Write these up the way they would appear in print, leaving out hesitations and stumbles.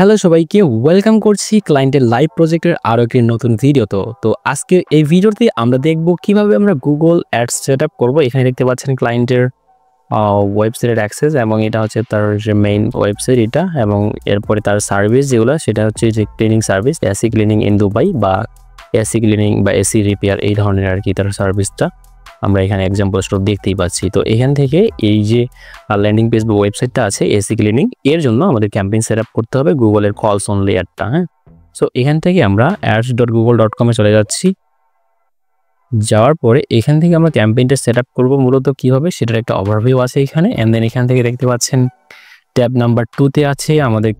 Hello সবাইকে welcome করছি ক্লায়েন্টের লাইভ প্রজেক্টের আরো একটি নতুন ভিডিও। তো আজকে এই ভিডিওতে আমরা দেখব কিভাবে আমরা গুগল অ্যাডস সেটআপ করব। এখানে দেখতে পাচ্ছেন ক্লায়েন্টের ওয়েবসাইটের অ্যাক্সেস এবং এটা হচ্ছে তার যে মেইন ওয়েবসাইট এটা, এবং এরপরে তার সার্ভিস যেগুলো সেটা হচ্ছে যে cleaning service, AC cleaning in Dubai বা এসি ক্লিনিং বা এসি রিপেয়ার, এই ধরনের আর কি তার সার্ভিসটা আমরা এখানে এক্সাম্পল স্টোর দেখতেই পাচ্ছি। তো এখান থেকে এই যে ল্যান্ডিং পেজ বা ওয়েবসাইটটা আছে এসি ক্লিনিং, এর জন্য আমাদের ক্যাম্পেইন সেট আপ করতে হবে গুগলের কলস অনলি অ্যাডটা। হ্যাঁ, সো এখান থেকে আমরা ads.google.com এ চলে যাচ্ছি। যাওয়ার পরে এখান থেকে আমরা ক্যাম্পেইনটা সেট আপ করবো মূলত কীভাবে সেটার একটা ওভারভিউ আছে এখানে। অ্যান্ড দেন এখান থেকে দেখতে পাচ্ছেন ট্যাব নাম্বার 2তে আছে আমাদের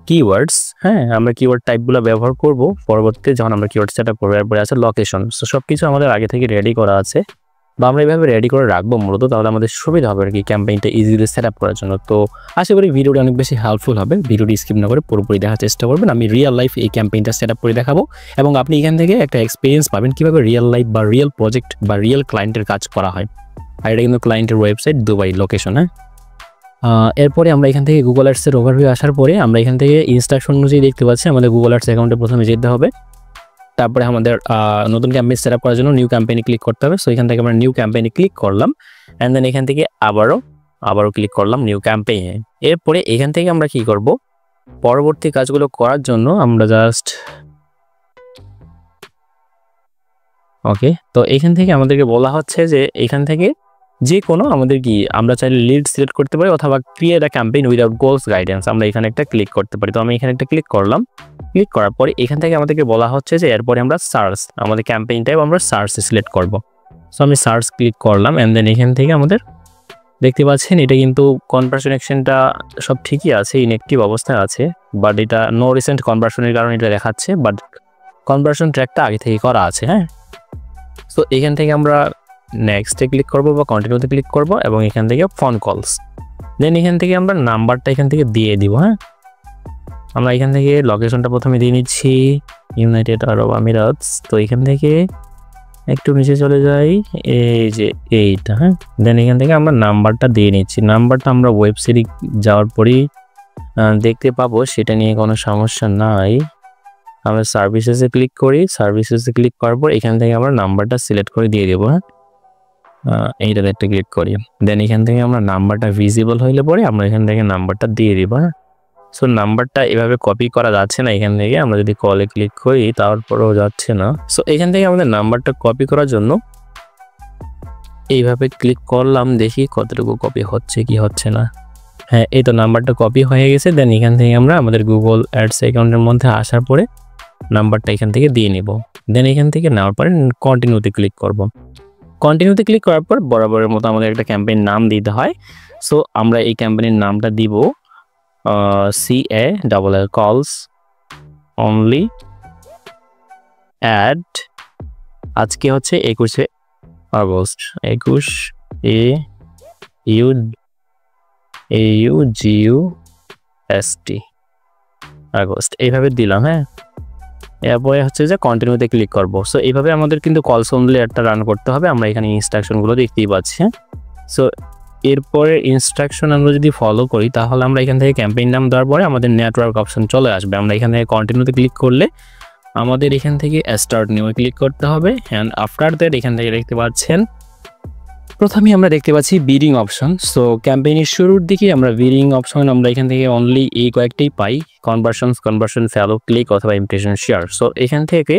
কিওয়ার্ডস। হ্যাঁ, আমরা কিওয়ার্ড টাইপগুলো ব্যবহার করব পরবর্তীতে যখন আমরা কিওয়ার্ড সেট আপ করবো। এরপরে আছে লোকেশন। সো সব কিছু আমাদের আগে থেকে রেডি করা আছে বা আমরা এইভাবে রেডি করে রাখবো মূলত, তাহলে আমাদের সুবিধা হবে আর কি ক্যাম্পেইনটা ইজিলি সেট আপ করার জন্য। তো আশা করি ভিডিওটি অনেক বেশি হেল্পফুল হবে। ভিডিওটি স্কিপ না করে পুরোপুরি দেখার চেষ্টা করবেন। আমি রিয়েল লাইফ এই ক্যাম্পেইনটা সেট আপ করে দেখাবো এবং আপনি এখান থেকে একটা এক্সপিরিয়েন্স পাবেন কীভাবে রিয়েল লাইফ বা রিয়েল প্রজেক্ট বা রিয়েল ক্লায়েন্টের কাজ করা হয়। আর এটা কিন্তু ক্লায়েন্টের ওয়েবসাইট দুবাই লোকেশন। হ্যাঁ, এরপরে আমরা এখান থেকে গুগল অ্যাডসের ওভারভিউ আসার পরে আমরা এখান থেকে ইনস্ট্রাকশন অনুযায়ী দেখতে পাচ্ছি আমাদের গুগল অ্যাডস অ্যাকাউন্টে প্রথমে যেতে হবে। তারপরে আমাদের নতুন ক্যাম্পেইন সেট আপ করার জন্য নিউ ক্যাম্পেইনে ক্লিক করতে হবে। সো এখান থেকে আমরা নিউ ক্যাম্পেইনে ক্লিক করলাম অ্যান্ড দেন এখান থেকে আবারও ক্লিক করলাম নিউ ক্যাম্পেইনে। এরপরে এখান থেকে আমরা কি করব, পরবর্তী কাজগুলো করার জন্য আমরা জাস্ট ওকে। তো এখান থেকে আমাদেরকে বলা হচ্ছে যে এখান থেকে যে কোনো আমাদের কি আমরা চাইলে লিড সিলেক্ট করতে পারি অথবা create a campaign without goals guidance, আমরা এখানে একটা ক্লিক করতে পারি। তো আমি এখানে একটা ক্লিক করলাম। ক্লিক করার পরে এখান থেকে আমাদেরকে বলা হচ্ছে যে এরপরে আমরা সার্চ, আমাদের ক্যাম্পেইন টাইপ আমরা সার্চে সিলেক্ট করব। সো আমি সার্চ ক্লিক করলাম অ্যান্ড দেন এখান থেকে আমাদের দেখতে পাচ্ছেন এটা কিন্তু কনভার্সন অ্যাকশনটা সব ঠিকই আছে, ইনঅ্যাক্টিভ অবস্থায় আছে, বাট এটা নো রিসেন্ট কনভার্সনের কারণে এটা দেখাচ্ছে, বাট কনভার্সন ট্র্যাকটা আগে থেকে করা আছে। হ্যাঁ, সো এখান থেকে আমরা নেক্সটে ক্লিক করব বা কন্টিনিউতে ক্লিক করব এবং এখান থেকে ফোন কলস, দেন এখান থেকে আমরা নাম্বারটা এখান থেকে দিয়ে দিব। হ্যাঁ, আমরা এখান থেকে লোকেশনটা প্রথমে দিয়ে নিচ্ছি ইউনাইটেড আরব আমিরাতস। তো এখান থেকে একটু নিচে চলে যাই, এই যে এইটা। হ্যাঁ, দেন এখান থেকে আমরা নাম্বারটা দিয়ে নিচ্ছি। নাম্বারটা আমরা ওয়েবসাইটে যাওয়ার পরেই দেখতে পাবো, সেটা নিয়ে কোনো সমস্যা নাই। আমরা সার্ভিসেসে ক্লিক করি, সার্ভিসেসে ক্লিক করার পর এখান থেকে আমরা নাম্বারটা সিলেক্ট করে দিয়ে দেবো। হ্যাঁ, এইটাতে একটা ক্লিক করি, দেন এখান থেকে আমরা নাম্বারটা ভিজিবল হইলে পরে আমরা এখান থেকে নাম্বারটা দিয়ে দিব। হ্যাঁ, সো নাম্বারটা এভাবে কপি করা যাচ্ছে না এখান থেকে, আমরা যদি কলে ক্লিক করি তারপরেও যাচ্ছে না। সো এখান থেকে আমাদের নাম্বারটা কপি করার জন্য এইভাবে ক্লিক করলাম, দেখি কতটুকু কপি হচ্ছে কি হচ্ছে না। হ্যাঁ, এই তো নাম্বারটা কপি হয়ে গেছে। দেন এখান থেকে আমরা আমাদের গুগল অ্যাডস অ্যাকাউন্টের মধ্যে আসার পরে নাম্বারটা এখান থেকে দিয়ে নিব। দেন এখান থেকে নেওয়ার পরে কন্টিনিউতে ক্লিক করব। কন্টিনিউতে ক্লিক করার পর বরাবরের মতো আমাদের একটা ক্যাম্পেইন নাম দিতে হয়। সো আমরা এই ক্যাম্পেইনের নামটা দিব CALL কলস অনলি অ্যাড। আজকে হচ্ছে 21শে আগস্ট, 21 AUGUST আগস্ট, এইভাবে দিলাম। হ্যাঁ, এরপরে হচ্ছে যে কন্টিনিউতে ক্লিক করব। সো এইভাবে আমাদের কিন্তু কলস অনলি একটা রান করতে হবে। আমরা এখানে ইনস্ট্রাকশনগুলো দেখতেই পাচ্ছি। হ্যাঁ, সো এরপরে ইনস্ট্রাকশন আমরা যদি ফলো করি তাহলে আমরা এখান থেকে ক্যাম্পেইন নাম দেওয়ার পরে আমাদের নেটওয়ার্ক অপশন চলে আসবে। আমরা এখান থেকে কন্টিনিউতে ক্লিক করলে আমাদের এখান থেকে স্টার্ট নিউ ক্লিক করতে হবে। অ্যান্ড আফটার দ্যাট এখান থেকে দেখতে পাচ্ছেন প্রথমেই আমরা দেখতে পাচ্ছি বিডিং অপশন। সো ক্যাম্পেইনের শুরুর দিকে আমরা বিডিং অপশন আমরা এখান থেকে অনলি এই কয়েকটাই পাই, কনভার্সন ফ্যালো, ক্লিক অথবা ইমপ্রেশন শেয়ার। সো এখান থেকে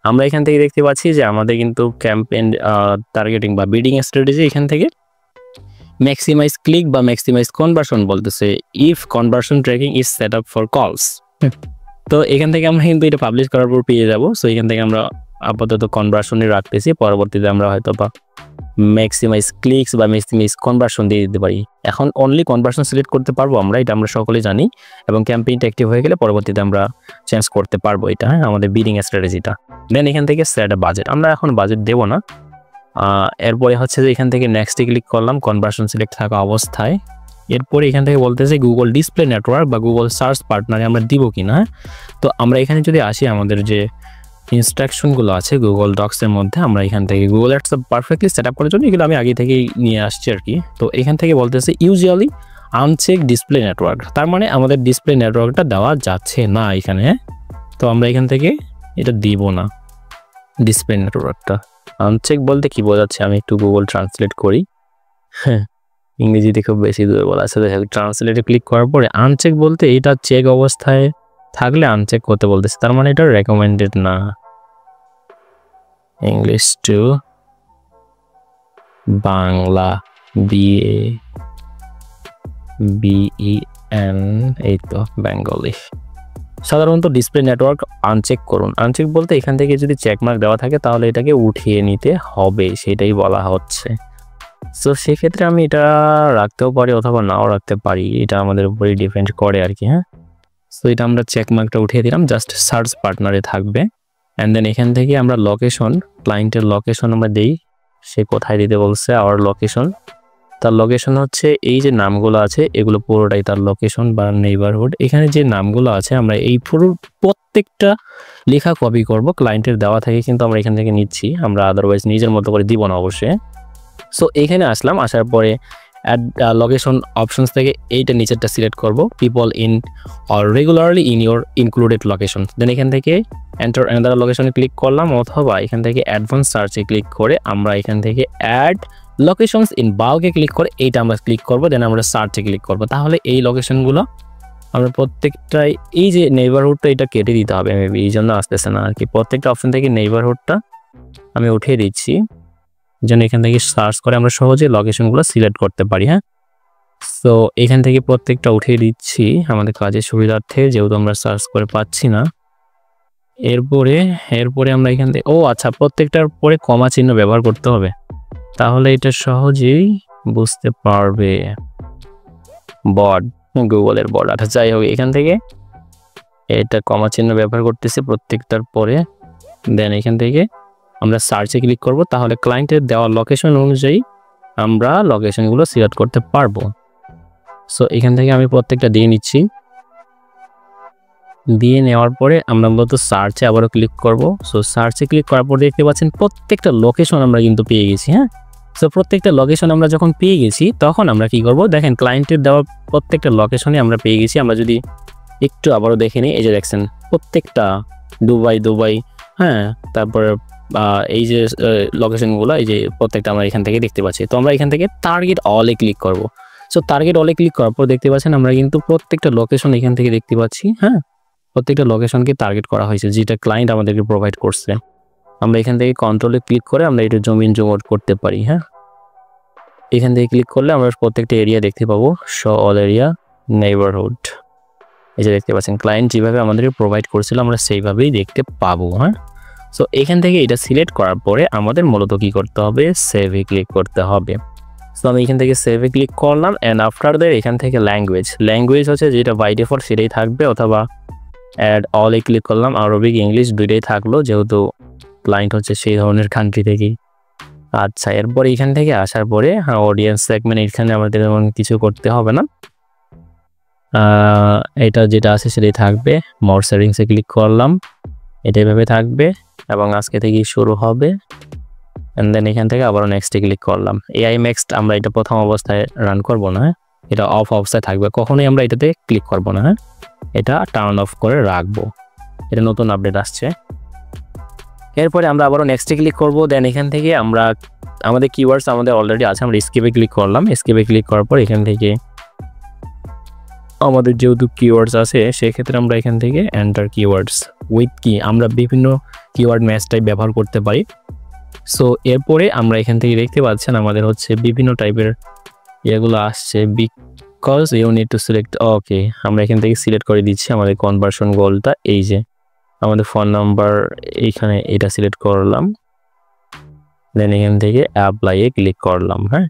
আমরা এখান থেকে দেখতে পাচ্ছি যে আমাদের কিন্তু ক্যাম্পেইন টার্গেটিং বা বিডিং স্ট্র্যাটেজি এখান থেকে ম্যাক্সিমাইজ ক্লিক বা ম্যাক্সিমাইজ কনভার্সন বলতেছে if conversion tracking is set up for কলস। তো এখান থেকে আমরা কিন্তু এটা পাবলিশ করার পর পেয়ে যাব। সো এখান থেকে আমরা আপাতত কনভার্সনে রাখতেছি, পরবর্তীতে আমরা হয়তো বা ম্যাক্সিমাইজ ক্লিকস বা ম্যাক্সিমাইজ কনভার্সন দিয়ে দিতে পারি। এখন অনলি কনভার্সন সিলেক্ট করতে পারবো আমরা, এটা আমরা সকলেই জানি, এবং ক্যাম্পেইনটা অ্যাক্টিভ হয়ে গেলে পরবর্তীতে আমরা চেঞ্জ করতে পারবো এটা। হ্যাঁ, আমাদের বিডিং স্ট্র্যাটেজিটা। দেন এখান থেকে সেট আ বাজেট, আমরা এখন বাজেট দেবো না। এরপরে হচ্ছে যে এখান থেকে নেক্সটে ক্লিক করলাম কনভার্সন সিলেক্ট থাকা অবস্থায়। এরপরে এখান থেকে বলতেছে গুগল ডিসপ্লে নেটওয়ার্ক বা গুগল সার্চ পার্টনারে আমরা দিব কিনা। তো আমরা এখানে যদি আসি আমাদের যে ইনস্ট্রাকশনগুলো আছে গুগল ডক্সের মধ্যে, আমরা এখান থেকে Google ads perfectly set up করার জন্য এগুলো আমি আগে থেকেই নিয়ে আসছি আর কি। তো এখান থেকে বলতেছে ইউজুয়ালি আনচেক ডিসপ্লে নেটওয়ার্ক, তার মানে আমাদের ডিসপ্লে নেটওয়ার্কটা দেওয়া যাচ্ছে না এখানে। তো আমরা এখান থেকে এটা দিব না, ডিসপ্লে নেটওয়ার্কটা। আনচেক বলতে কি বোঝাচ্ছে আমি একটু গুগল ট্রান্সলেট করি। হ্যাঁ, ইংরেজিতে খুব বেশি দূরে বলা আছে। ট্রান্সলেটে ক্লিক করার পরে আনচেক বলতে এটা চেক অবস্থায় থাকলে আনচেক করতে বলতেছে, তার মানে এটা রেকমেন্ডেড না। ইংলিশ টু বাংলা, BABEN, এই তো বেঙ্গলি। সাধারণত ডিসপ্লে নেটওয়ার্ক আনচেক করুন। আনচেক বলতে এখান থেকে যদি চেকমার্ক দেওয়া থাকে তাহলে এটাকে উঠিয়ে নিতে হবে, সেটাই বলা হচ্ছে। সো সেক্ষেত্রে আমি এটা রাখতেও পারি অথবা নাও রাখতে পারি, এটা আমাদের উপরেই ডিপেন্ড করে আর কি। হ্যাঁ, সো এটা আমরা চেকমার্কটা উঠিয়ে দিলাম, জাস্ট সার্চ পার্টনারে থাকবে। অ্যান্ড দেন এখান থেকে আমরা লোকেশন, ক্লায়েন্টের লোকেশন আমরা দিই, সে কোথায় দিতে বলছে, আওয়ার লোকেশন। তার লোকেশন হচ্ছে এই যে নামগুলো আছে এগুলো পুরোটাই তার লোকেশন বা নেইবারহুড। এখানে যে নামগুলো আছে আমরা এই পুরো প্রত্যেকটা লেখা কপি করব, ক্লায়েন্টের দেওয়া থাকে কিন্তু আমরা এখান থেকে নিচ্ছি, আমরা আদারওয়াইজ নিজের মতো করে দিব না অবশ্যই। সো এখানে আসলাম, আসার পরে অ্যাড লোকেশন অপশনস থেকে এইটা নিচেরটা সিলেক্ট করব, people in or regularly in your included location. Then এখান থেকে এন্টার অ্যানাদার লোকেশনে ক্লিক করলাম, অথবা এখান থেকে অ্যাডভান্স সার্চে ক্লিক করে আমরা এখান থেকে অ্যাড লোকেশনস ইন বাল্কে ক্লিক করে এইটা আমরা ক্লিক করব। দেন আমরা সার্চে ক্লিক করব, তাহলে এই লোকেশনগুলো আমরা প্রত্যেকটাই, এই যে নেইবারহুডটা এটা কেটে দিতে হবে, মেবি এই জন্য আসতেছে না আর কি। প্রত্যেকটা অপশন থেকে নেইবারহুডটা আমি উঠিয়ে দিচ্ছি, যেন এখান থেকে সার্চ করে আমরা সহজে লোকেশনগুলো সিলেক্ট করতে পারি। হ্যাঁ, সো এখান থেকে প্রত্যেকটা উঠিয়ে দিচ্ছি আমাদের কাজের সুবিধার্থে, যেহেতু আমরা সার্চ করে পাচ্ছি না। এরপরে আমরা এখান থেকে, ও আচ্ছা, প্রত্যেকটার পরে কমা চিহ্ন ব্যবহার করতে হবে, তাহলে এটা সহজেই বুঝতে পারবে। বড, গুগলের বড। আচ্ছা যাই হোক, এখান থেকে এটা কমা চিহ্ন ব্যবহার করতেছি প্রত্যেকটার পরে। দেন এখান থেকে আমরা সার্চে ক্লিক করব, তাহলে ক্লায়েন্টের দেওয়া লোকেশন অনুযায়ী আমরা লোকেশনগুলো সিলেক্ট করতে পারবো। সো এখান থেকে আমি প্রত্যেকটা দিয়ে নিচ্ছি, দিয়ে নেওয়ার পরে আমরা মূলত সার্চে আবারও ক্লিক করব। সো সার্চে ক্লিক করার পর দেখতে পাচ্ছেন প্রত্যেকটা লোকেশন আমরা কিন্তু পেয়ে গেছি। হ্যাঁ, সো প্রত্যেকটা লোকেশন আমরা যখন পেয়ে গেছি তখন আমরা কি করব, দেখেন ক্লায়েন্টের দেওয়া প্রত্যেকটা লোকেশনে আমরা পেয়ে গেছি। আমরা যদি একটু আবারও দেখে নিই, এই যে দেখছেন প্রত্যেকটা দুবাই, হ্যাঁ, তারপরে এই যে লোকেশনগুলো, এই যে প্রত্যেকটা আমরা এখান থেকে দেখতে পাচ্ছি। তো আমরা এখান থেকে টার্গেট অলে ক্লিক করব। সো টার্গেট অলে ক্লিক করার পর দেখতে পাচ্ছেন আমরা কিন্তু প্রত্যেকটা লোকেশন এখান থেকে দেখতে পাচ্ছি। হ্যাঁ, প্রত্যেকটা লোকেশনকে টার্গেট করা হয়েছে যেটা ক্লায়েন্ট আমাদেরকে প্রোভাইড করছে। আমরা এখান থেকে কন্ট্রোলে ক্লিক করে আমরা এটা জুম ইন জুম আউট করতে পারি। হ্যাঁ, এখান থেকে ক্লিক করলে আমরা প্রত্যেকটা এরিয়া দেখতে পাবো, শো অল এরিয়া, নেইবারহুড। এই যে দেখতে পাচ্ছেন ক্লায়েন্ট যেভাবে আমাদেরকে প্রোভাইড করছিল আমরা সেইভাবেই দেখতে পাবো। হ্যাঁ, সো এখান থেকে এটা সিলেক্ট করার পরে আমাদের মূলত কি করতে হবে, সেভে ক্লিক করতে হবে। সো আমি এখান থেকে সেভে ক্লিক করলাম, অ্যান্ড আফটার দ্যাট এখান থেকে ল্যাঙ্গুয়েজ হচ্ছে যেটা বাই ডিফল্ট সেটাই থাকবে, অথবা অ্যাড অলে ক্লিক করলাম, আরবিক ইংলিশ দুইটাই থাকলো, যেহেতু ক্লায়েন্ট হচ্ছে সেই ধরনের কান্ট্রি থেকেই। আচ্ছা, এরপর এখান থেকে আসার পরে অডিয়েন্স সেগমেন্ট, এখানে আমাদের এমন কিছু করতে হবে না, এটা যেটা আছে সেটাই থাকবে। মোর সেটিংসে ক্লিক করলাম, এটা এভাবে থাকবে এবং আজকে থেকেই শুরু হবে। অ্যান্ড দেন এখান থেকে আবার নেক্সটে ক্লিক করলাম। AI নেক্সট আমরা এটা প্রথম অবস্থায় রান করব না, এটা অফ অবস্থায় থাকবে, কখনোই আমরা এটাতে ক্লিক করব না। হ্যাঁ, এটা টার্ন অফ করে রাখবো, এটা নতুন আপডেট আসছে। এরপরে আমরা আবারও নেক্সটে ক্লিক করব। দেন এখান থেকে আমরা আমাদের কিওয়ার্ডস আমাদের অলরেডি আছে, আমরা এসকেপে ক্লিক করলাম। এসকেপে ক্লিক করার পর এখান থেকে আমাদের যেহেতু কিওয়ার্ডস আছে সেক্ষেত্রে আমরা এখান থেকে এন্টার কিওয়ার্ডস উইথ কি, আমরা বিভিন্ন কিওয়ার্ড ম্যাচ টাইপ ব্যবহার করতে পারি। সো এরপরে আমরা এখান থেকে দেখতে পাচ্ছেন আমাদের হচ্ছে বিভিন্ন টাইপের এগুলো আসছে, because you need to select. Okay, আমরা এখান থেকে সিলেক্ট করে দিচ্ছি আমাদের কনভার্সন গোলটা, এই যে আমাদের ফোন নাম্বার এইখানে এটা সিলেক্ট করলাম। দেন এখান থেকে অ্যাপ্লাইয়ে ক্লিক করলাম। হ্যাঁ,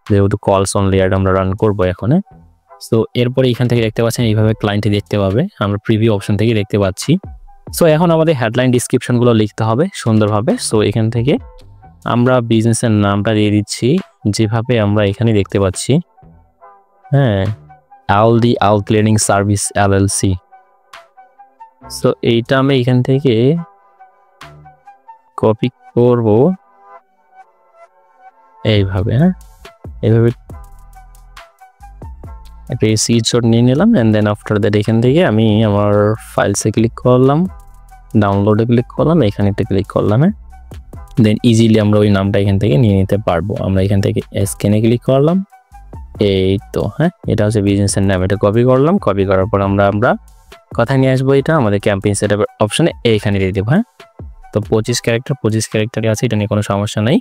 যেহেতু কলস অনলি অ্যাড আমরা রান করবো এখন। সো এরপরে এখান থেকে দেখতে পাচ্ছেন এইভাবে ক্লায়েন্টে দেখতে পাবে, আমরা প্রিভিউ অপশন থেকে দেখতে পাচ্ছি। সো এখন আমাদের হেডলাইন ডিসক্রিপশনগুলো লিখতে হবে সুন্দরভাবে। সো এখান থেকে আমরা বিজনেসের নামটা দিয়ে দিচ্ছি যেভাবে আমরা এখানে দেখতে পাচ্ছি। হ্যাঁ, আলদি আল ক্লিনিং সার্ভিস LLC। সো এইটা আমি এখান থেকে কপি করব এইভাবে। হ্যাঁ, এইভাবে একটা স্ক্রিনশট নিয়ে নিলাম অ্যান্ড দেন আফটার দ্যাট এখান থেকে আমি আমার ফাইলসে ক্লিক করলাম, ডাউনলোডে ক্লিক করলাম, এখানে ক্লিক করলাম। দেন ইজিলি আমরা ওই নামটা এখান থেকে নিয়ে নিতে পারবো। আমরা এখান থেকে স্ক্যানে ক্লিক করলাম, এই তো এটা হচ্ছে বিজনেসের নাম। এটা কপি করলাম, কপি করার পর আমরা কথায় নিয়ে আসবো, এটা আমাদের ক্যাম্পেইন সেটআপের অপশনে এইখানে দিয়ে দেবো। তো 25 ক্যারেক্টারই আছে, এটা নিয়ে কোনো সমস্যা নেই।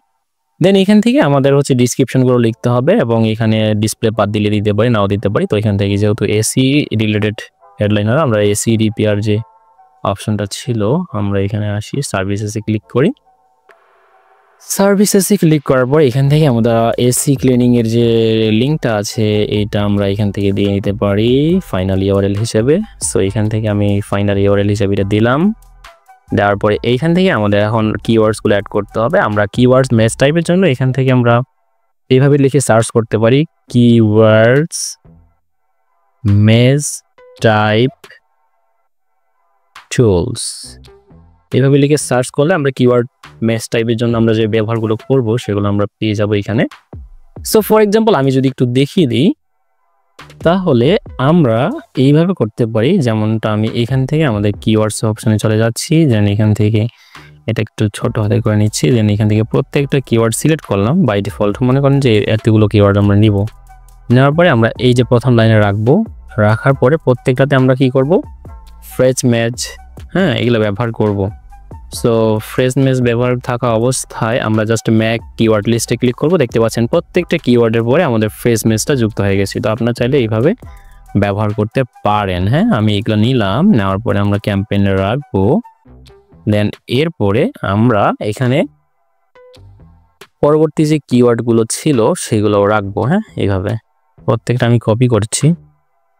দেন এখান থেকে আমাদের হচ্ছে ডিসক্রিপশনগুলো লিখতে হবে এবং এখানে ডিসপ্লে পাথ দিলে দিতে পারি, নাও দিতে পারি। তো এখান থেকে যেহেতু এসি রিলেটেড হেডলাইন হবে, আমরা এসি রিপেয়ার যে অপশনটা ছিল আমরা এখানে আসি, সার্ভিসেসে ক্লিক করি। সার্ভিসেসে ক্লিক করার পর এখান থেকে আমরা এসি ক্লিনিংয়ের যে লিঙ্কটা আছে এইটা আমরা এখান থেকে দিয়ে নিতে পারি ফাইনাল ইউআরএল হিসেবে। সো এখান থেকে আমি ফাইনাল ইউআরএল হিসেবে এটা দিলাম। দেওয়ার পরে এইখান থেকে আমাদের এখন কিওয়ার্ডসগুলো অ্যাড করতে হবে। আমরা কিওয়ার্ডস ম্যাচ টাইপের জন্য এখান থেকে আমরা এইভাবে লিখে সার্চ করতে পারি, কিওয়ার্ডস ম্যাচ টাইপ টুলস। এইভাবে লিখে সার্চ করলে আমরা কিওয়ার্ড ম্যাচ টাইপের জন্য আমরা যে ব্যবহারগুলো করব সেগুলো আমরা পেয়ে যাব এখানে। সো ফর এক্সাম্পল আমি যদি একটু দেখিয়ে দিই তাহলে আমরা এইভাবে করতে পারি, যেমনটা আমি এখান থেকে আমাদের কিওয়ার্ডস অপশনে চলে যাচ্ছি। দেন এখান থেকে এটা একটু ছোট হাতে করে নিচ্ছি। দেন এখান থেকে প্রত্যেকটা কিওয়ার্ড সিলেক্ট করলাম। বাই ডিফল্ট মনে করেন যে এতগুলো কিওয়ার্ড আমরা নিব। নেওয়ার পরে আমরা এই যে প্রথম লাইনে রাখবো, রাখার পরে প্রত্যেকটাতে আমরা কি করব, ফ্রেজ ম্যাচ এগুলো ব্যবহার করব। সো ফ্রেজ ম্যাচ ব্যবহার থাকা অবস্থায় আমরা জাস্ট ম্যাক কিওয়ার্ড লিস্টে ক্লিক করব। দেখতে পাচ্ছেন প্রত্যেকটা কিওয়ার্ডের পরে আমাদের ফ্রেজ ম্যাচটা যুক্ত হয়ে গেছে। তো আপনারা চাইলে এইভাবে ব্যবহার করতে পারেন। আমি এগুলো নিলাম, নেওয়ার পরে আমরা ক্যাম্পেইনে রাখবো। দেন এরপরে আমরা এখানে পরবর্তী যে কিওয়ার্ডগুলো ছিল সেগুলো রাখবো। এইভাবে প্রত্যেকটা আমি কপি করছি।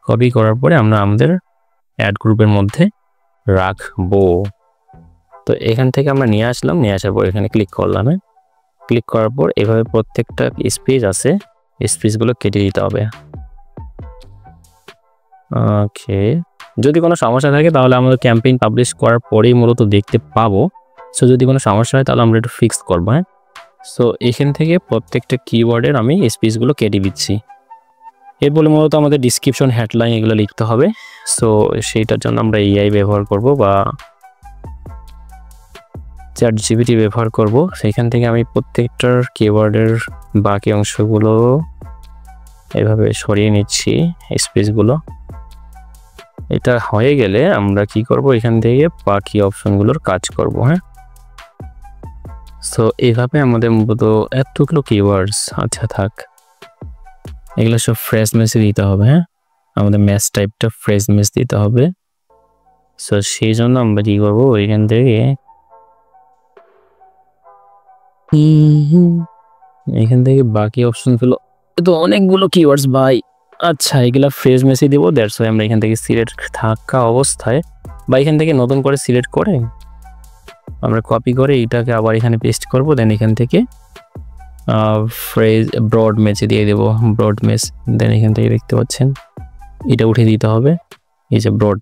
কপি করার পরে আমরা আমাদের অ্যাড গ্রুপের মধ্যে রাখবো। তো এখান থেকে আমরা নিয়ে আসলাম, নিয়ে আসার পর এখানে ক্লিক করলাম। ক্লিক করার পর এভাবে প্রত্যেকটা স্পেস আছে, স্পেসগুলো কেটে দিতে হবে। ওকে, যদি কোনো সমস্যা থাকে তাহলে আমাদের ক্যাম্পেইন পাবলিশ করার পরেই মূলত দেখতে পাবো। সো যদি কোনো সমস্যা হয় তাহলে আমরা একটু ফিক্স করবো। সো এখান থেকে প্রত্যেকটা কিওয়ার্ডের আমি স্পেসগুলো কেটে দিচ্ছি। এর বলে মূলত আমাদের ডিসক্রিপশন, হেডলাইন এগুলো লিখতে হবে। সো সেইটার জন্য আমরা এআই ব্যবহার করব বা চ্যাটজিপিটি ব্যবহার করব। সেইখান থেকে আমি প্রত্যেকটার কিওয়ার্ডের বাকি অংশগুলো এভাবে সরিয়ে নিচ্ছি, স্পেসগুলো। এটা হয়ে গেলে আমরা কি করব, এখান থেকে বাকি অপশনগুলোর কাজ করব। সো এইভাবে আমাদের মূলত এতগুলো কিওয়ার্ডস আচ্ছা থাক, এগুলো সব ফ্রেজ ম্যাচে দিতে হবে। আমাদের ম্যাচ টাইপটা ফ্রেজ ম্যাচ দিতে হবে। সো সেই জন্য আমরা কি করবো, এখান থেকে বাকি অপশনগুলো, তো অনেকগুলো কিওয়ার্ডস ভাই। আচ্ছা এগুলা ফ্রেজ ম্যাচে দিব। দ্যাটস ওয়াই আমরা এখান থেকে সিলেক্ট থাকা অবস্থায় বা এখান থেকে নতুন করে সিলেক্ট করে আমরা কপি করে এটাকে আবার এখানে পেস্ট করব। দেন এখান থেকে ফ্রেজ ব্রড ম্যাচে দিয়ে দেবো, ব্রড ম্যাচ। দেন এখান থেকে দেখতে পাচ্ছেন এটা উঠে দিতে হবে, এই যে ব্রড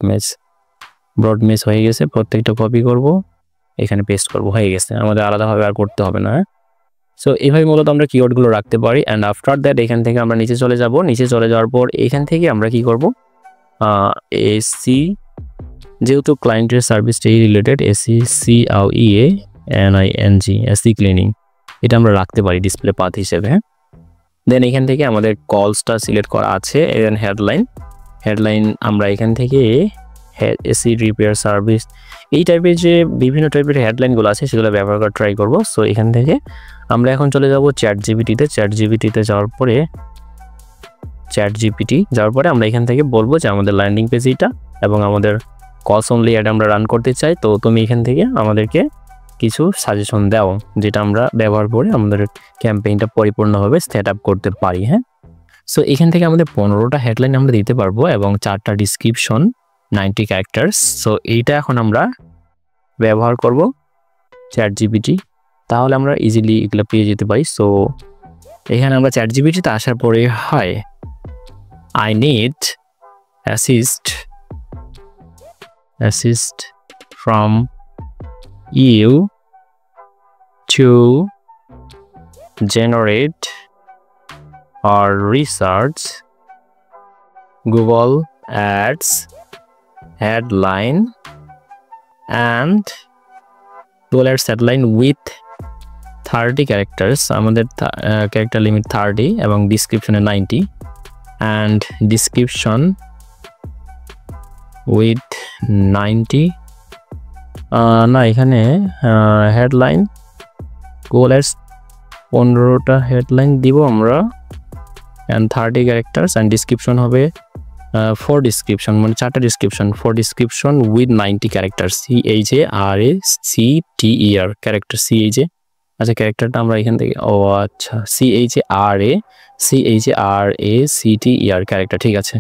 ম্যাচ হয়ে গেছে। প্রত্যেকটা কপি করব, এখানে পেস্ট করব, হয়ে গেছে। আমাদের আলাদাভাবে আর করতে হবে না। সো এইভাবে মূলত আমরা কিওয়ার্ডগুলো রাখতে পারি। অ্যান্ড আফটার দ্যাট এখান থেকে আমরা নিচে চলে যাব। নিচে চলে যাওয়ার পর এখান থেকে আমরা কি করব, এসি, যেহেতু ক্লায়েন্টের সার্ভিসটা related, AC CLEANING AC cleaning, এটা আমরা রাখতে পারি ডিসপ্লে পাথ হিসেবে। দেন এখান থেকে আমাদের কলসটা সিলেক্ট করা আছে। দেন হেডলাইন আমরা এখান থেকে এসি রিপেয়ার সার্ভিস, এই টাইপের যে বিভিন্ন টাইপের হেডলাইনগুলো আছে সেগুলো ব্যবহার করা ট্রাই করব। সো এখান থেকে আমরা এখন চলে যাব চ্যাটজিপিটিতে যাওয়ার পরে আমরা এখান থেকে বলবো যে আমাদের ল্যান্ডিং পেজ এইটা এবং আমাদের কলস অনলি অ্যাড আমরা রান করতে চাই। তো তুমি এখান থেকে আমাদেরকে কিছু সাজেশন দাও যেটা আমরা ব্যবহার করে আমাদের ক্যাম্পেইনটা পরিপূর্ণভাবে সেট আপ করতে পারি। সো এখান থেকে আমাদের 15টা হেডলাইন আমরা দিতে পারবো এবং 4টা ডিসক্রিপশন, 90 ক্যারেক্টার্স। সো এইটা এখন আমরা ব্যবহার করব চ্যাটজিপিটি, তাহলে আমরা ইজিলি এগুলো পেয়ে যেতে পারি। সো এখানে আমরা চ্যাটজিপিটিতে আসার পরে হয় I need assist from you to generate or research Google Ads headline and Google Ads headline with 30 characters আমাদের character limit 30 এবং description 90 and description with 90 না এখানে হেডলাইন Google Ads 15টা হেডলাইন দিব আমরা and 30 characters and description হবে for description মানে 4টা description for description with 90 characters CHARACTER character CHA আচ্ছা ক্যারেক্টারটা আমরা এখান থেকে ও আচ্ছা CHARACTER ক্যারেক্টার ঠিক আছে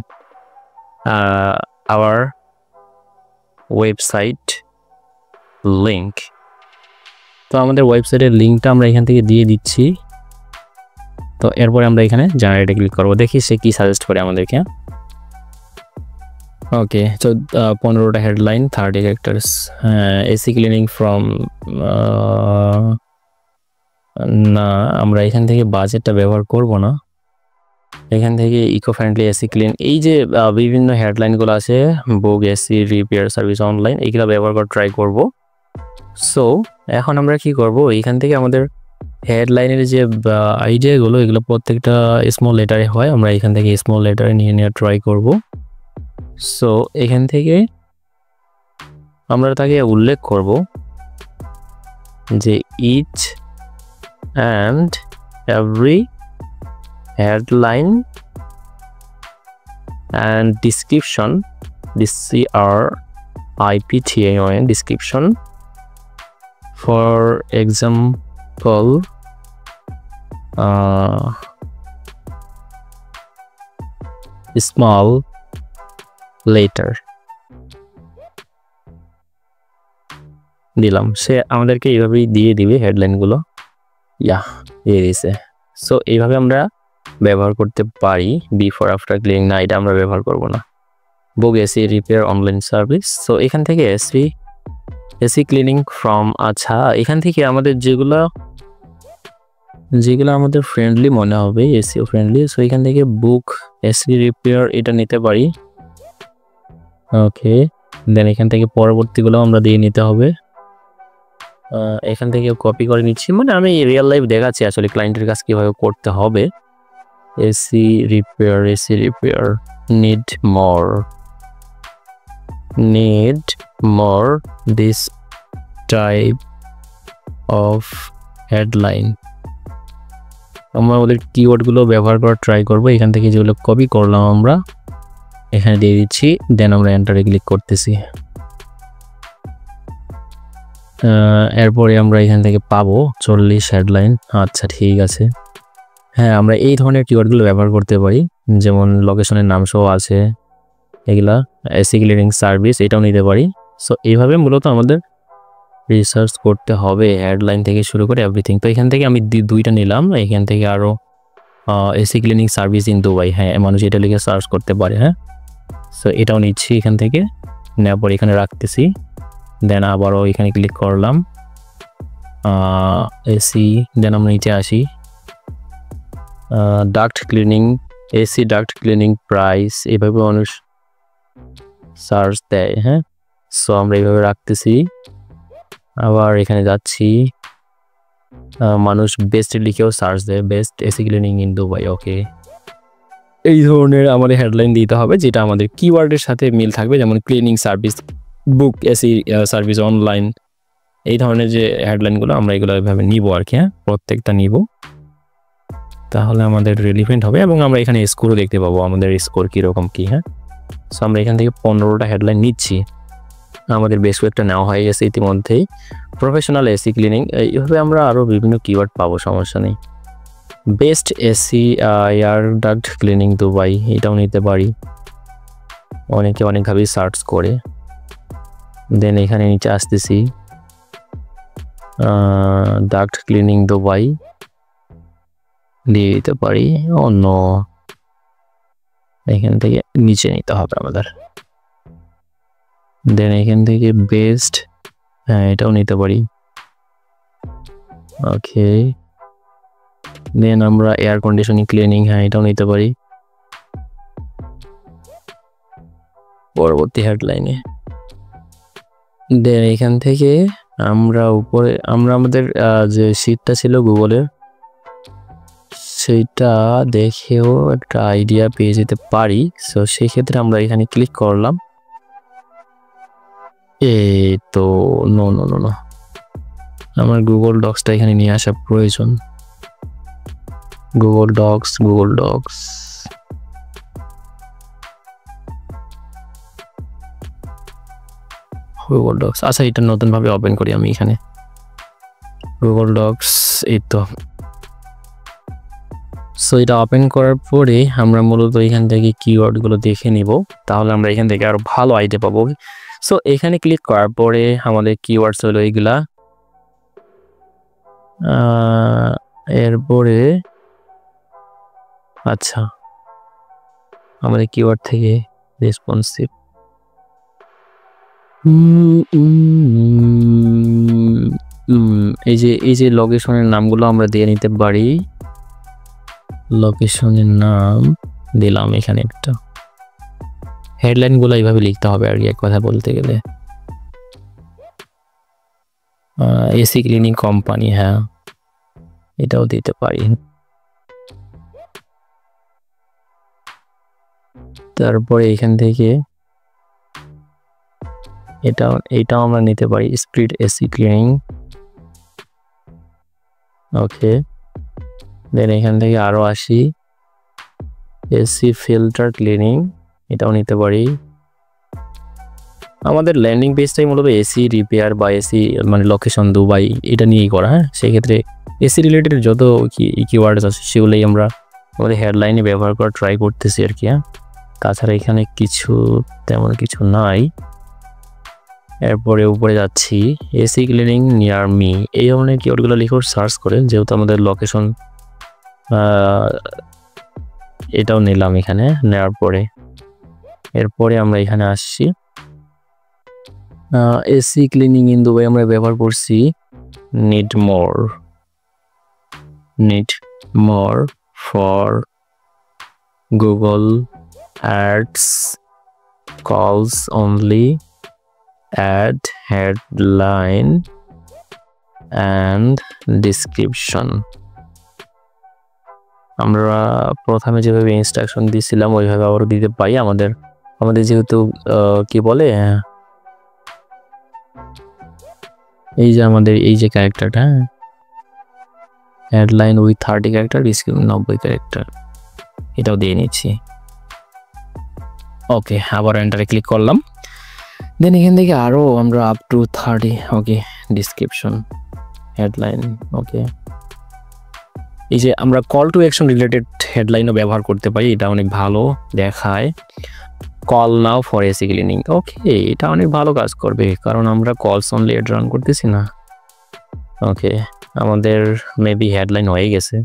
our website link তো আমাদের ওয়েবসাইটের লিংকটা আমরা এখান থেকে দিয়ে দিচ্ছি তো এরপর আমরা এখানে জেনারেটে ক্লিক করব দেখি সে কি সাজেস্ট করে আমাদেরকে ওকে সো 15টা headline 30 characters AC cleaning from না আমরা এখান থেকে বাজেটটা ব্যবহার করব না এখান থেকে ইকো ফ্রেন্ডলি এসি ক্লিন এই যে বিভিন্ন হেডলাইনগুলো আছে বুক এসি রিপেয়ার সার্ভিস অনলাইন এইগুলো ব্যবহার করে ট্রাই করব সো এখন আমরা কি করব এখান থেকে আমাদের হেডলাইনের যে আইডিয়াগুলো এগুলো প্রত্যেকটা স্মল লেটারে হয় আমরা এখান থেকে স্মল লেটারে নিয়ে ট্রাই করব সো এখান থেকে আমরা তাকে উল্লেখ করব যে each and every headline and description DCRIPTION description for example small letter দিলাম সে আমাদেরকে এইভাবেই দিয়ে দিবে হেডলাইনগুলো দিয়ে দিছে সো এইভাবে আমরা ব্যবহার করতে পারি বিফোর আফটার ক্লিনিং না এটা আমরা ব্যবহার করব না book AC repair online service so এখান থেকে এসি ক্লিনিং ফ্রম আচ্ছা এখান থেকে আমাদের যেগুলো আমাদের ফ্রেন্ডলি মনে হবে এসিও ফ্রেন্ডলি সো এখান থেকে বুক এসি রিপেয়ার এটা নিতে পারি ওকে দেন এখান থেকে পরবর্তীগুলো আমরা দিয়ে নিতে হবে এখান থেকে কপি করে নিচ্ছি মানে আমি রিয়েল লাইফ দেখাচ্ছি আসলে ক্লায়েন্টের কাছে কিভাবে করতে হবে AC repair need more this type of headline আমরা ওদের কিওয়ার্ডগুলো ব্যবহার করার ট্রাই করব এখান থেকে যেগুলো কপি করলাম আমরা এখানে দিয়ে দিচ্ছি দেন আমরা এন্টারে ক্লিক করতেছি এরপরে আমরা এখান থেকে পাবো 40 হেডলাইন আচ্ছা ঠিক আছে হ্যাঁ আমরা এই ধরনের কিওয়ার্ডগুলো ব্যবহার করতে পারি যেমন লোকেশনের নাম সহ আছে এগুলা এসি ক্লিনিং সার্ভিস এটাও নিতে পারি সো এইভাবে মূলত আমাদের রিসার্চ করতে হবে হেডলাইন থেকে শুরু করে এভরিথিং তো এখান থেকে আমি দুইটা নিলাম এখান থেকে আরও AC cleaning service in Dubai হ্যাঁ মানুষ এটা লিখে সার্চ করতে পারে হ্যাঁ সো এটাও নিচ্ছি এখান থেকে নেওয়ার পর এখানে রাখতেছি দেন আবারও এখানে ক্লিক করলাম এসি দেন আমরা নিচে আসি duct cleaning AC duct cleaning price এইভাবে মানুষ সার্চ দেয় হ্যাঁ সো আমরা এইভাবে রাখতেছি আবার এখানে যাচ্ছি মানুষ বেস্ট লিখেও সার্চ দেয় best AC cleaning in Dubai okay এই ধরনের আমাদের হেডলাইন দিতে হবে যেটা আমাদের কিওয়ার্ডের সাথে মিল থাকবে যেমন cleaning service book AC service online এই ধরনের যে হেডলাইনগুলো আমরা এগুলো এভাবে নিব আর কি হ্যাঁ প্রত্যেকটা নিব তাহলে আমাদের রিলেভেন্ট হবে এবং আমরা এখানে স্কোরও দেখতে পাবো আমাদের স্কোর কীরকম কী হ্যাঁ সো আমরা এখান থেকে 15টা হেডলাইন নিচ্ছি আমাদের বেশ কয়েকটা নেওয়া হয়ে গেছে ইতিমধ্যেই প্রফেশনাল এসি ক্লিনিং এইভাবে আমরা আরও বিভিন্ন কিওয়ার্ড পাবো সমস্যা নেই best AC air duct cleaning Dubai এটাও নিতে পারি অনেকে অনেকভাবেই সার্চ করে দেন এখানে নিচে আসতেছি ডাক্ট ক্লিনিং দুবাই দিয়ে দিতে পারি অন্য এখান থেকে নিচে নিতে হবে আমাদের দেন এখান থেকে বেস্ট হ্যাঁ এটাও নিতে পারি ওকে দেন আমরা এয়ার কন্ডিশনিং ক্লিনিং হ্যাঁ এটাও নিতে পারি পরবর্তী হেডলাইনে। দেন এখান থেকে আমরা উপরে আমাদের যে শীটটা ছিল গুগলের, সেইটা দেখেও একটা আইডিয়া পেয়ে যেতে পারি। সো সেই ক্ষেত্রে আমরা এখানে ক্লিক করলাম। এই তো নো নো নো নো, আমার গুগল ডক্সটা এখানে নিয়ে আসা প্রয়োজন। গুগল ডক্স আচ্ছা, এটা নতুন ভাবে ওপেন করি আমি এখানে। গুগল ডক্স, এই তো। সো এটা ওপেন করার পরে আমরা মূলত এখান থেকে কিওয়ার্ডগুলো দেখে নিব, তাহলে আমরা এখান থেকে আরো ভালো আইডিয়া পাবো। সো এখানে ক্লিক করার পরে আমাদের কিওয়ার্ডস হলো এইগুলা। এরপরে আচ্ছা, আমাদের কিওয়ার্ড থেকে রেসপন্সিভ, এই যে লোকেশনের নামগুলো আমরা দিয়ে নিতে পারি। লোকেশনের নাম দিলাম এখানে একটা। হেডলাইনগুলো এইভাবে লিখতে হবে আর কি, এক কথা বলতে গেলে। এসি ক্লিনিং কোম্পানি, হ্যাঁ এটাও দিতে পারি। তারপরে এখান থেকে এটাও আমরা নিতে পারি, স্পিড এসি ক্লিনিং। ওকে, দেন এখান থেকে আরো আসি, এসি ফিল্টার ক্লিনিং, এটাও নিতে পারি। আমাদের ল্যান্ডিং পেজটাই মূলত এসি রিপেয়ার বা এসি মানে লোকেশন দুবাই এটা নিয়েই করা। হ্যাঁ, সেক্ষেত্রে এসি রিলেটেড যত কিওয়ার্ডস আছে সেগুলোই আমরা আমাদের হেডলাইনে ব্যবহার করা ট্রাই করতেছি আর কি। হ্যাঁ, তাছাড়া এখানে তেমন কিছু নাই। এরপরে উপরে যাচ্ছি, এসি ক্লিনিং নিয়ার মি, এই ধরনের কিওয়ার্ডগুলো লিখে সার্চ করেন, যেহেতু আমাদের লোকেশন এটাও নিলাম এখানে। নেওয়ার পরে এরপরে আমরা এখানে আসছি, এসি ক্লিনিং ইন দুবাই আমরা ব্যবহার করছি need more for Google ads calls only ad headline and description. আমরা প্রথমে যেভাবে ইনস্ট্রাকশন দিয়েছিলাম ওইভাবে আবারও দিতে পারি। আমাদের যেহেতু কি বলে, এই যে আমাদের এই যে ক্যারেক্টারটা, headline with 30 character, description 90 character, এটাও দিয়ে নিচ্ছি। ওকে, আবার এন্টারে ক্লিক করলাম। দেন এখান থেকে আরো আমরা up to 30, okay, description, headline, okay. এই যে আমরা কল টু অ্যাকশন রিলেটেড হেডলাইনও ব্যবহার করতে পারি, এটা অনেক ভালো দেখায়। Call now for AC cleaning, okay, এটা অনেক ভালো কাজ করবে কারণ আমরা কলস অনলি এড রান করতেছি না। ওকে, আমাদের মেবি হেডলাইন হয়ে গেছে,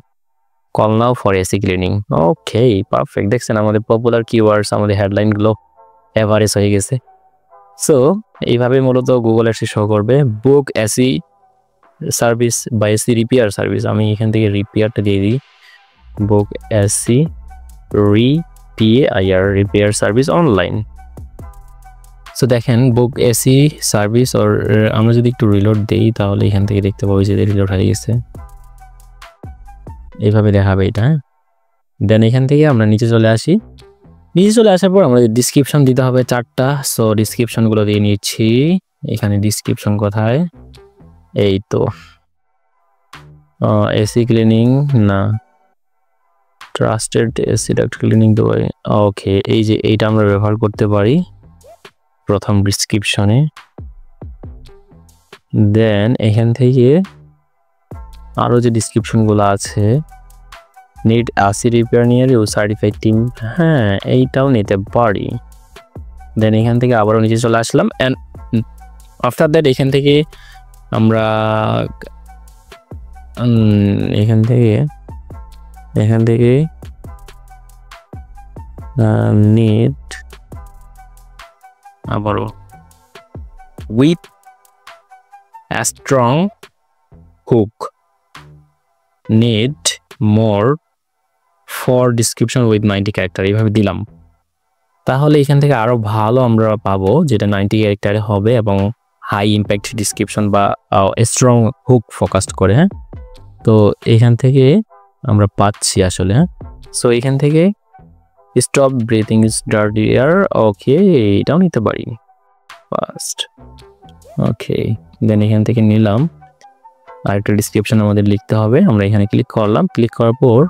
call now for AC cleaning. Okay, perfect. দেখছেন আমাদের পপুলার কিওয়ার্ডস, আমাদের হেডলাইনগুলো এভারেজ হয়ে গেছে। সো এইভাবে মূলত গুগল এসে শো করবে বুক এসি সার্ভিস বা এসি রিপেয়ার সার্ভিস। আমি এখান থেকে রিপেয়ারটা দিয়ে দিই, book AC repair service online. So দেখেন বুক এসি সার্ভিস, আর আমরা যদি একটু রিলোড দিই তাহলে এখান থেকে দেখতে পাবো যে রিলোড হয়ে গেছে, এইভাবে দেখাবে এটা। দেন এখান থেকে আমরা নিচে চলে আসি। নিচে চলে আসার পর আমাদের ডিসক্রিপশন দিতে হবে 4টা। সো ডিসক্রিপশনগুলো দিয়ে নিচ্ছি। এখানে ডিসক্রিপশন কোথায়, এই তো এসি ক্লিনিং না, trusted AC duct cleaning Dubai. Okay, এই যে এইটা আমরা ব্যবহার করতে পারি প্রথম ডিসক্রিপশনে। দেন এখান থেকে আরো যে ডিসক্রিপশনগুলো আছে, need AC repair near you certified team, হ্যাঁ এইটাও নিতে পারি। দেন এখান থেকে আবারও নিচে চলে আসলাম। অ্যান্ড আফটার দ্যাট এখান থেকে আমরা এখান থেকে নিড আবারও with a strong hook, need more for description with 90 character, এইভাবে দিলাম। তাহলে এখান থেকে আরো ভালো আমরা পাবো, যেটা 90 ক্যারেক্টারে হবে এবং হাই ইম্প্যাক্ট ডিসক্রিপশন বা স্ট্রং হুক ফোকাসড করে। হ্যাঁ, তো এখান থেকে আমরা পাচ্ছি আসলে। হ্যাঁ, সো এখান থেকে stop breathing is dirty air, okay এটাও নিতে পারি ফার্স্ট। ওকে, দেন এখান থেকে নিলাম, আরেকটা ডিসক্রিপশন আমাদের লিখতে হবে। আমরা এখানে ক্লিক করলাম, ক্লিক করার পর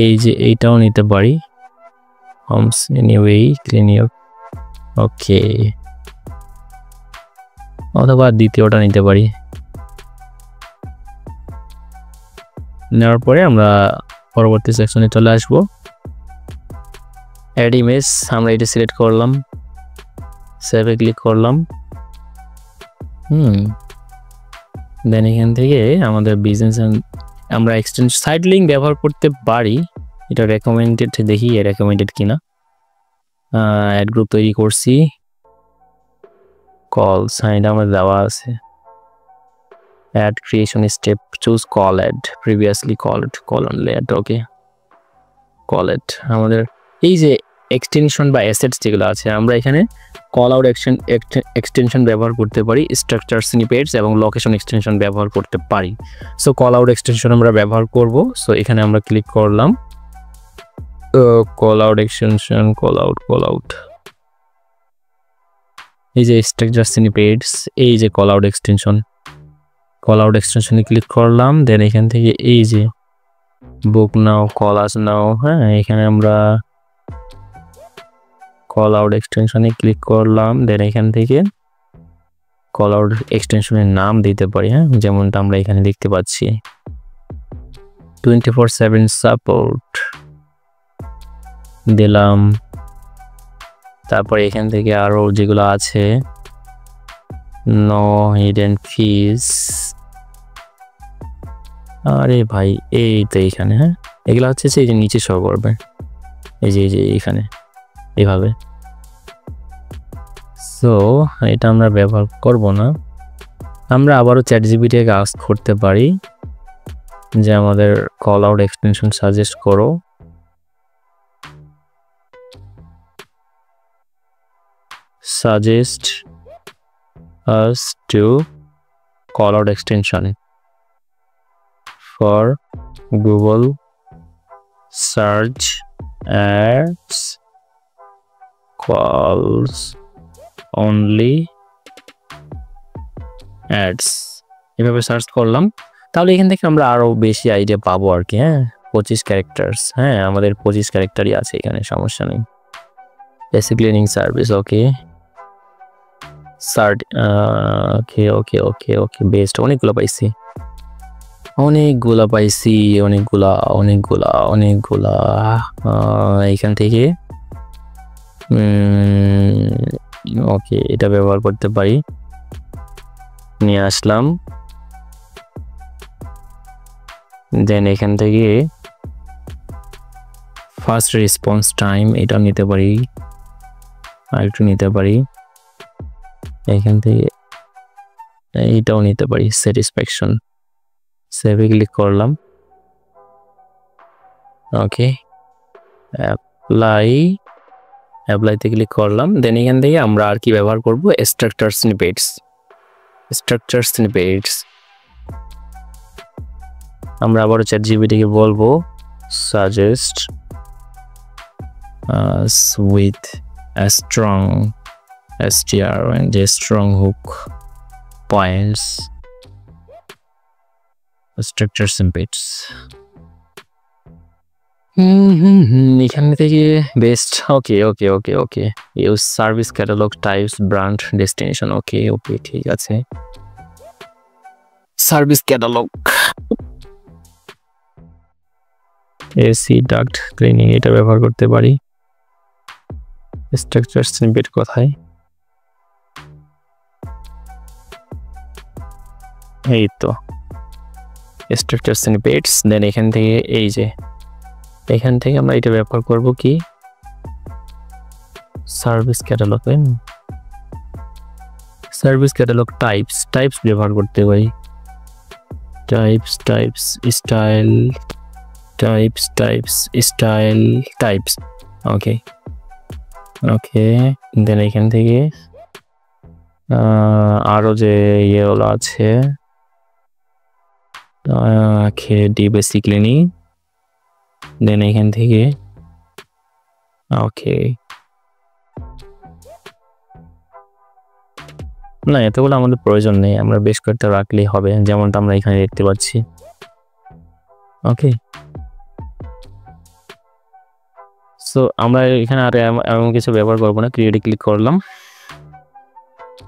এই যে এইটাও নিতে পারি, হোমস এনিওয়ে ক্লিন ইউর, ওকে, অথবা দ্বিতীয়টা নিতে পারি। নেওয়ার পরে আমরা পরবর্তী সেকশনে চলে আসবো। অ্যাড ইমেজ, আমরা এটা সিলেক্ট করলাম, সেভে ক্লিক করলাম। দেন এখান থেকে আমাদের বিজনেস আমরা এক্সটেন্ড সাইড লিঙ্ক ব্যবহার করতে পারি, এটা রেকমেন্ডেড, দেখি রেকমেন্ডেড কিনা। অ্যাড গ্রুপ তৈরি করছি, কল সাইড আমার দেওয়া আছে। Ad creation step, choose call ad, previously called call only ad, okay call ad. আমাদের এই যে এক্সটেনশন বা অ্যাসেটস যেগুলো আছে, আমরা এখানে কল আউট এক্সটেনশন ব্যবহার করতে পারি, স্ট্রাকচার স্নিপেটস এবং লোকেশন এক্সটেনশন ব্যবহার করতে পারি। সো কল আউট এক্সটেনশন আমরা ব্যবহার করব। সো এখানে আমরা ক্লিক করলাম, call out extension, call out, এই যে স্ট্রাকচার স্নিপেটস, এই যে কল আউট এক্সটেনশনে ক্লিক করলাম। দেন এখান থেকে এই যে বুক নাও, কল আস নাও, হ্যাঁ এখানে আমরা কল আউট এক্সটেনশনে ক্লিক করলাম। দেন এখান থেকে কল আউট এক্সটেনশনের নাম দিতে পারি, হ্যাঁ যেমনটা আমরা এখানে দেখতে পাচ্ছি 24/7 সাপোর্ট দিলাম। তারপর এখান থেকে আরো যেগুলো আছে, নো হিডেন ফিস, আরে ভাই এই তো এখানে, হ্যাঁ এগুলো হচ্ছে এই যে নিচে শো করবে, এই যে এখানে এইভাবে। সো এটা আমরা ব্যবহার করব না। আমরা আবারও চ্যাটজিপিটিকে আস্ক করতে পারি যে আমাদের কল আউট এক্সটেনশন সাজেস্ট করো। Suggest us to call out extension for Google search ads calls only ads, এভাবে সার্চ করলাম। তাহলে এখান থেকে আমরা আরো বেশি আইডিয়া পাবো আর কি। হ্যাঁ 25 ক্যারেক্টার্স, হ্যাঁ আমাদের 25 ক্যারেক্টারই আছে এখানে, সমস্যা নেই। বেসিক ক্লিনিং সার্ভিস, ওকে সার্ট, ওকে বেস্ট, অনেকগুলো পাইছি অনেকগুলা এইখান থেকে ওকে এটা ব্যবহার করতে পারি, নিয়ে আসলাম। দেন এখান থেকে ফার্স্ট রেসপন্স টাইম এটা নিতে পারি, আরেকটু নিতে পারি। এখান থেকে এইটাও নিতে পারি, স্যাটিসফ্যাকশন, সেভে ক্লিক করলাম। ওকে অ্যাপ্লাইতে ক্লিক করলাম। দেন এখান থেকে আমরা আর কি ব্যবহার করব, স্ট্রাকচার স্নিপেটস। আমরা আবার চ্যাটজিপিটিকে বলবো suggest with a strong STR and a strong hook points structure snippets. এখান থেকে best, okay use service catalogue types brand destination, okay ঠিক আছে। Service catalogue, AC duct cleaning এটা ব্যবহার করতে পারি। স্ট্রাকচার স্নিপেট কোথায়, এই তো স্ট্রাকচার স্নিপেটস। দেন এখান থেকে এই যে এখান থেকে আমরা এটা ব্যবহার করব কি, সার্ভিস ক্যাটালগ টাইপস ব্যবহার করতে পারি, টাইপস স্টাইল টাইপস ওকে ওকে, দেন এখান থেকে আরও যে ইয়েগুলো আছে ডি বেসিক্যালি নিই, দেন এখান থেকে ওকে না, এতগুলো আমাদের প্রয়োজন নেই, আমরা বেশ কয়েকটা রাখলেই হবে, যেমনটা আমরা এখানে দেখতে পাচ্ছি। ওকে, সো আমরা এখানে আর এমন কিছু ব্যবহার করবো না। ক্রিয়েটে ক্লিক করলাম,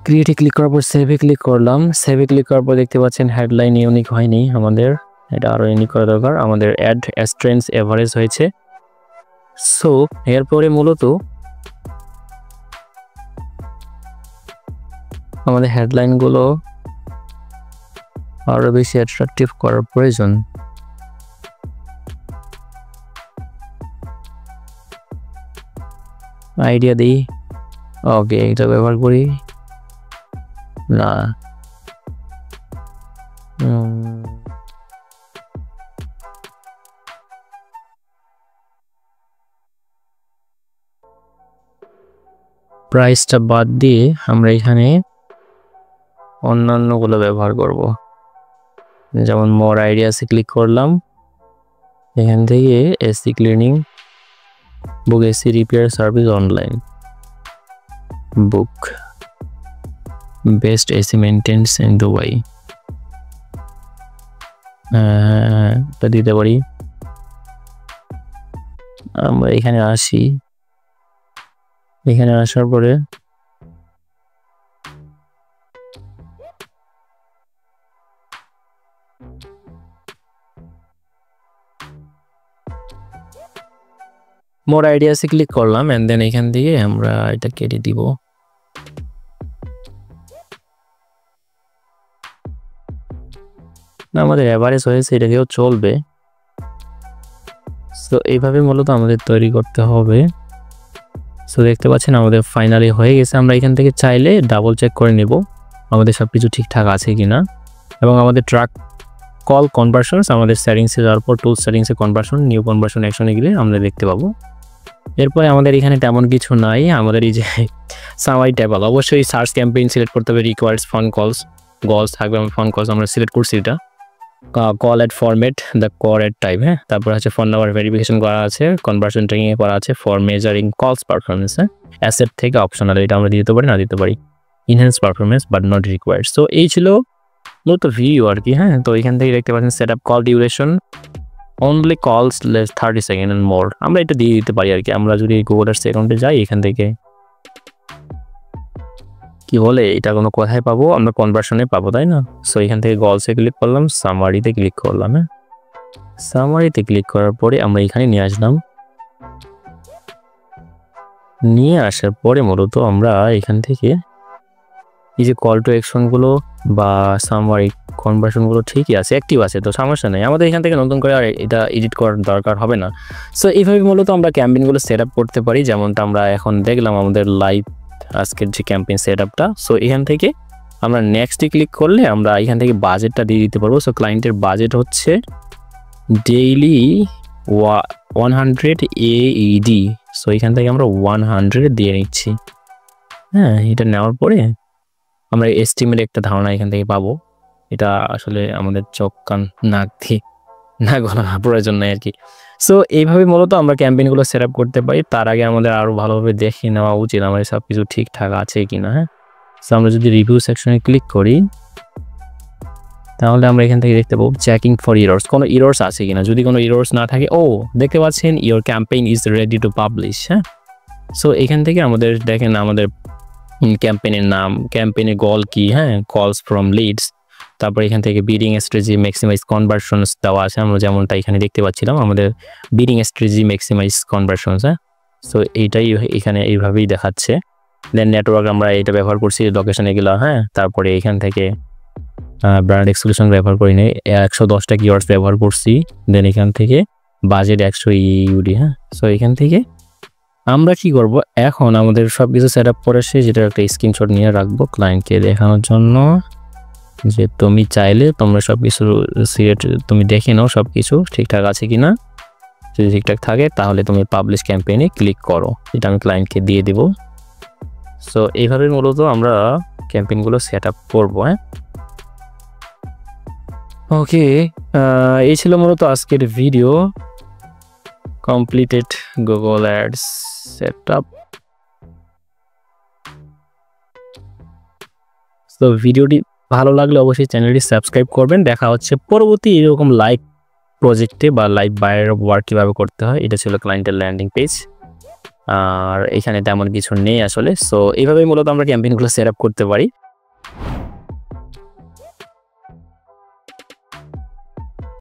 ক্রিয়েটে ক্লিক করার পর সেভে ক্লিক করলাম। সেভে ক্লিক করার পর দেখতে পাচ্ছেন হেডলাইন ইউনিক হয়নি আমাদের, এটা আরও ইউনিক করা দরকার। আমাদের অ্যাড স্ট্রেন্থ এভারেজ হয়েছে। সো এরপরে মূলত আমাদের হেডলাইনগুলো আরও বেশি অ্যাট্রাকটিভ করার প্রয়োজন। আইডিয়া দিই, ওকে এটা ব্যবহার করি না, প্রাইসটা বাদ দিয়ে আমরা এখানে অন্যান্যগুলো ব্যবহার করব। যেমন মোর আইডিয়াসে ক্লিক করলাম, এখান থেকে AC cleaning book, AC repair service online book, best AC maintenance in Dubai, এটা দিতে পারি। আমরা এখানে আসি, এখানে আসার পরে মোর আইডিয়াসে ক্লিক করলাম, এন্ড দেন এখান থেকে আমরা এটা কেটে দিব। না, আমাদের এভারেজ হয়েছে, এটাকেও চলবে। সো এইভাবে মূলত আমাদের তৈরি করতে হবে। সো দেখতে পাচ্ছেন আমাদের ফাইনালি হয়ে গেছে। আমরা এখান থেকে চাইলে ডাবল চেক করে নেব আমাদের সব কিছু ঠিকঠাক আছে কিনা। এবং আমাদের ট্রাক কল কনভার্সনস আমাদের সেটিংসে যাওয়ার পর টুল সেটিংসে কনভার্সন, নিউ কনভার্সন অ্যাকশনে গেলে আমরা দেখতে পাবো। এরপরে আমাদের এখানে তেমন কিছু নাই। আমাদের এই যে সামারি টেবল, অবশ্যই সার্চ ক্যাম্পেইন সিলেক্ট করতে হবে, রিকোয়ার্ডস ফোন গলস থাকবে। আমি ফোন কলস আমরা সিলেক্ট করছি, এটা কল অ্যাট ফরম্যাট দ্য কর অ্যাট টাইপ। হ্যাঁ, তারপর হচ্ছে ফোন নাম্বার ভেরিফিকেশন করা আছে, কনভার্সন ট্রেকিংয়ে করা আছে, ফর মেজারিং কলস পারফরমেন্স। হ্যাঁ, অ্যাসেট থেকে অপশনাল, এটা আমরা দিতে পারি না দিতে পারি, enhance performance but not required. So এই ছিল মূলত ভিউ আর কি। হ্যাঁ, তো এখান থেকে দেখতে পাচ্ছেন set up call duration only কলস লেস 30 সেকেন্ড অ্যান্ড মোর, আমরা এটা দিয়ে দিতে পারি আর কি। আমরা যদি গুগল আর্টস অ্যাকাউন্টে যাই, এখান থেকে কি বলে এটা কোনো কোথায় পাবো, আমরা কনভার্সনে পাবো, তাই না? সো এখান থেকে গলসে ক্লিক করলাম, সামারিতে ক্লিক করলাম। হ্যাঁ, সামারিতে ক্লিক করার পরে আমরা এখানে নিয়ে আসলাম। নিয়ে আসার পরে মূলত আমরা এখান থেকে এই যে কল টু অ্যাকশনগুলো বা সামারি কনভার্সনগুলো ঠিকই আছে, অ্যাক্টিভ আছে, তো সমস্যা নেই। আমাদের এখান থেকে নতুন করে আর এটা এডিট করার দরকার হবে না। সো এইভাবে মূলত আমরা ক্যাম্পেইনগুলো সেট আপ করতে পারি, যেমনটা আমরা এখন দেখলাম আমাদের লাইভ আজকের যে ক্যাম্পেইন সেট আপটা। সো এখান থেকে আমরা নেক্সটে ক্লিক করলে আমরা এখান থেকে বাজেটটা দিয়ে দিতে পারবো। সো ক্লায়েন্টের বাজেট হচ্ছে ডেইলি 100 AED। সো এখান থেকে আমরা 100 দিয়ে নিচ্ছি। হ্যাঁ, এটা নেওয়ার পরে আমরা এস্টিমেট একটা ধারণা এখান থেকে পাবো। এটা আসলে আমাদের চোখ কান নাক দিয়ে না গলা প্রয়োজন নেই আর কি। সো এইভাবে মূলত আমরা ক্যাম্পেইনগুলো সেট আপ করতে পারি। তার আগে আমাদের আরও ভালোভাবে দেখে নেওয়া উচিত আমাদের সব কিছু ঠিকঠাক আছে কিনা। হ্যাঁ, সো আমরা যদি রিভিউ সেকশনে ক্লিক করি, তাহলে আমরা এখান থেকে দেখতে পাবো চেকিং ফর ইরর্স, কোনো ইরর্স আছে কিনা। যদি কোনো ইরর্স না থাকে, ও দেখতে পাচ্ছেন your campaign is ready to publish. হ্যাঁ, সো এখান থেকে আমাদের দেখেন আমাদের ক্যাম্পেইনের নাম, ক্যাম্পেইনের গোল কি, হ্যাঁ, কলস ফ্রম লিডস, তারপর এখান থেকে বিডিং স্ট্র্যাটেজি ম্যাক্সিমাইজ কনভার্সনস দেওয়া আছে, আমরা যেমনটা এখানে দেখতে পাচ্ছিলাম আমাদের বিডিং স্ট্র্যাটেজি ম্যাক্সিমাইজ কনভার্সনস। হ্যাঁ, সো এইটাই এখানে এইভাবেই দেখাচ্ছে। দেন নেটওয়ার্ক আমরা এটা ব্যবহার করছি, লোকেশন এগুলো। হ্যাঁ, তারপরে এখান থেকে ব্র্যান্ড এক্সক্লুশন ব্যবহার করি নাই, 110টা কিওয়ার্ডস ব্যবহার করছি। দেন এখান থেকে বাজেট 100 EUD। হ্যাঁ, সো এখান থেকে আমরা কি করব, এখন আমাদের সব কিছু সেট আপ করে শেষ, যেটা একটা স্ক্রিনশট নিয়ে রাখবো ক্লায়েন্টকে দেখানোর জন্য, যে তুমি চাইলে তোমরা সব কিছু সিলেক্ট তুমি দেখে নাও সব কিছু ঠিকঠাক আছে কিনা। যদি ঠিকঠাক থাকে তাহলে তুমি পাবলিশ ক্যাম্পেইনে ক্লিক করো। এটা আমি ক্লায়েন্টকে দিয়ে দিব। সো এইভাবে মূলত আমরা ক্যাম্পেইনগুলো সেট আপ করবো। ওকে, এই ছিল মূলত আজকের video. Completed Google ads set up. তো ভিডিওটি ভালো লাগলে অবশ্যই চ্যানেলটি সাবস্ক্রাইব করবেন। দেখা হচ্ছে পরবর্তী এরকম লাইভ প্রজেক্টে বা লাইভ বায়ার ওয়ার্ক কীভাবে করতে হয়। এটা ছিল ক্লায়েন্টের ল্যান্ডিং পেজ, আর এখানে তেমন কিছু নেই আসলে। সো এইভাবেই মূলত আমরা ক্যাম্পেইনগুলো সেট আপ করতে পারি।